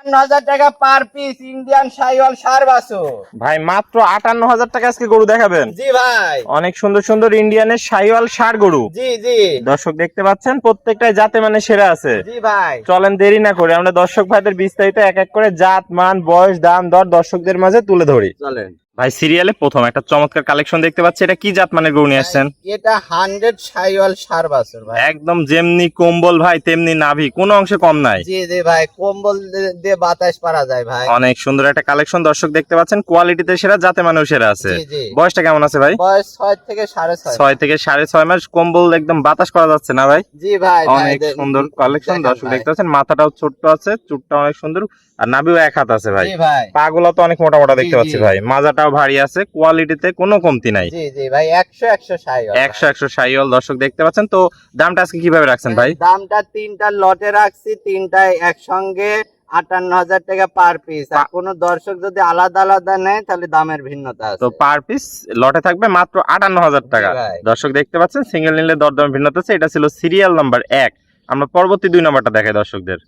58,000 টাকা per piece Indian Sahiwal ষাঁড় বাছুর। ভাই মাত্র 58,000 টাকা আজকে গরু দেখাবেন? জি ভাই। অনেক সুন্দর সুন্দর ইন্ডিয়ানের শাইওয়াল ষাঁড় গরু। জি জি দর্শক দেখতে পাচ্ছেন প্রত্যেকটাই জাতে মানে সেরা আছে। জি ভাই। চলেন দেরি না করে আমরা দর্শক ভাইদের বিস্তারিত এক এক করে জাত মান বয়স দাম দর দর্শকদের মাঝে তুলে ধরি। চলেন ভাই সিরিয়ালে প্রথম একটা চমৎকার কালেকশন দেখতে পাচ্ছি, এটা কি জাত মানের গরু নিয়ে আসছেন? এটা 100 শাইওয়াল ষাঁড় বাছুর ভাই। একদম যেমনি কম্বল ভাই তেমনি নাভি, কোনো অংশে কম নাই। জি জি ভাই, কম্বল দিয়ে বাতাস পারা যায় ভাই। অনেক সুন্দর একটা কালেকশন দর্শক দেখতে পাচ্ছেন, কোয়ালিটিতে সেরা জাতে মানেও সেরা আছে। জি জি। বয়সটা কেমন আছে ভাই? বয়স 6 থেকে 6.5। 6 থেকে 6.5 মাস, কম্বল একদম বাতাস করা যাচ্ছে না ভাই? জি ভাই। অনেক সুন্দর কালেকশন দর্শক দেখতে পাচ্ছেন, মাথাটাও ছোট্ট আছে, চুটটা অনেক সুন্দর, আর নাভিও এক হাত আছে ভাই। জি ভাই। পাগুলো তো অনেক মোটা মোটা দেখতে জি, পাচ্ছি জি। ভাই, মাজাটাও ভারী আছে, কোয়ালিটিতে কোনো কমতি নাই। জি জি ভাই, 100 শাইওয়াল। 100 শাইওয়াল দর্শক দেখতে পাচ্ছেন। তো দামটা আজকে কিভাবে রাখছেন ভাই? দামটা 3টা লটে রাখছি, 3টায় একসঙ্গে 58,000 টাকা পার পিস। আর কোন দর্শক যদি আলাদা আলাদা নেয় তাহলে দামের ভিন্নতা আছে। তো পার পিস লটে থাকবে মাত্র 58,000 টাকা। জি ভাই। দর্শক দেখতে পাচ্ছেন সিঙ্গেল নিলে দরদাম ভিন্নতা আছে। এটা ছিল সিরিয়াল নাম্বার 1। আমরা পরবর্তী 2 নাম্বারটা দেখাই দর্শকদের।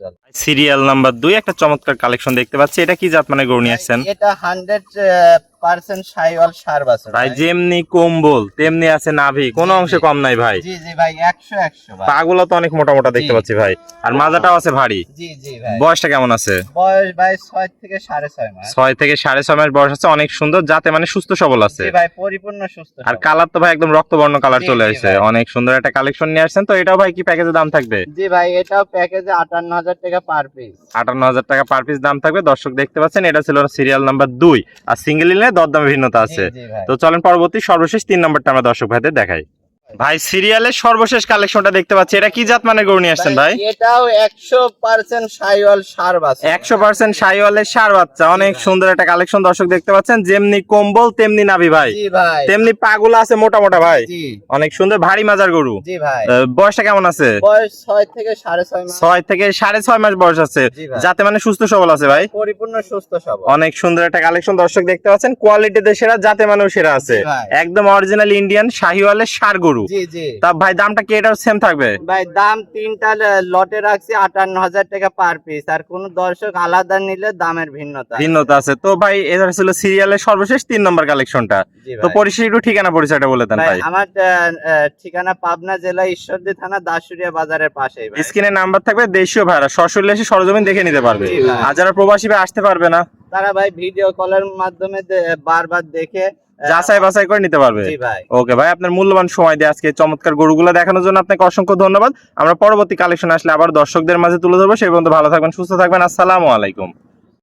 সিরিয়াল নাম্বার 2 একটা চমৎকার কালেকশন দেখতে পাচ্ছি, এটা কি জাত মানে গরু নিয়ে আসছেন? এটা 100% শাইওয়াল ষাঁড় বাছুর ভাই যেমনি কম্বল তেমনি আছে নাভি, কোনো অংশে কম নাই ভাই। জি জি ভাই, 100 ভাই। পাগুলো তো অনেক মোটা মোটা দেখতে জি। পাচ্ছি ভাই, আর মাজাটাও আছে ভারী। জি জি ভাই। বয়সটা কেমন আছে? বয়স ভাই 6 থেকে 6.5 মাস। 6 থেকে 6.5 মাস বয়স আছে, অনেক সুন্দর জাতে মানে সুস্থ সবল আছে। জি ভাই, পরিপূর্ণ সুস্থ। আর কালার তো ভাই একদম রক্তবর্ণ কালার জি, চলে জি আসছে। ভাই। অনেক সুন্দর একটা কালেকশন নিয়ে আসছেন। তো এটাও ভাই কি প্যাকেজে দাম থাকবে? জি ভাই, এটাও প্যাকেজে 58,000 টাকা পার পিস। 58,000 টাকা পার পিস দাম থাকবে। দর্শক দেখতে পাচ্ছেন এটা ছিল সিরিয়াল নাম্বার 2, আর সিঙ্গেল নিলে দরদামে ভিন্নতা আছে। জি জি ভাই। তো চলেন পরবর্তী সর্বশেষ 3 নাম্বারটা আমরা দর্শক ভাইদের দেখাই। ভাই সিরিয়ালের সর্বশেষ কালেকশনটা দেখতে পাচ্ছি, এটা কি জাত মানে গরু নিয়ে আসছেন ভাই? এটাও 100% শাইওয়াল ষাঁড় বাছুর। 100% শাইওয়ালের ষাঁড় বাচ্চা, অনেক সুন্দর একটা কালেকশন দর্শক দেখতে পাচ্ছেন, যেমনি কম্বল তেমনি নাভি ভাই, জি ভাই। তেমনি পাগুলা আছে মোটা মোটা ভাই। জি অনেক সুন্দর ভারী মাজার গরু। জি ভাই। বয়সটা কেমন আছে? বয়স 6 থেকে 6.5 মাস। 6 থেকে 6.5 মাস বয়স আছে, জি ভাই। যাতে মানে সুস্থ সবল আছে ভাই। পরিপূর্ণ সুস্থ সবল। অনেক সুন্দর একটা কালেকশন দর্শক দেখতে পাচ্ছেন, কোয়ালিটিতে সেরা জাতে মানেও সেরা আছে। জি ভাই। একদম অরিজিনাল ইন্ডিয়ান শাহিওয়ালের ষাঁড় গরু। জি জি তা ভাই দামটা কি এটাও সেম থাকবে? ভাই, দাম 3টা লটে রাখছি 58,000 টাকা পার পিস। আর কোন দর্শক আলাদা নিলে দামের ভিন্নতা ভিন্নতা আছে। তো ভাই এটা ছিল সিরিয়ালের সর্বশেষ 3 নম্বর কালেকশনটা। জি তো ভাই। পরিশেষে একটু ঠিকানা পরিচয়টা বলে দেন ভাই, ভাই। আমার ঠিকানা পাবনা জেলা ঈশ্বরদী থানা দাসুরিয়া বাজারের পাশেই ভাই। স্ক্রিনে নাম্বার থাকবে, দেশীয় ভাড়া সরাসরি এসে সরজমিন দেখে নিতে পারবে। জি ভাই। আর যারা প্রবাসী ভাই আসতে পারবে না, তারা ভাই ভিডিও কলের মাধ্যমে বারবার দেখে যাচাই বাছাই করে নিতে পারবে। জি ভাই। ওকে ভাই, আপনার মূল্যবান সময় দিয়ে আজকে চমৎকার গরুগুলো দেখানোর জন্য আপনাকে অসংখ্য ধন্যবাদ। আমরা পরবর্তী কালেকশন আসলে আবার দর্শকদের মাঝে তুলে ধরবো। সেই পর্যন্ত ভালো থাকবেন, সুস্থ থাকবেন। আসসালামু আলাইকুম।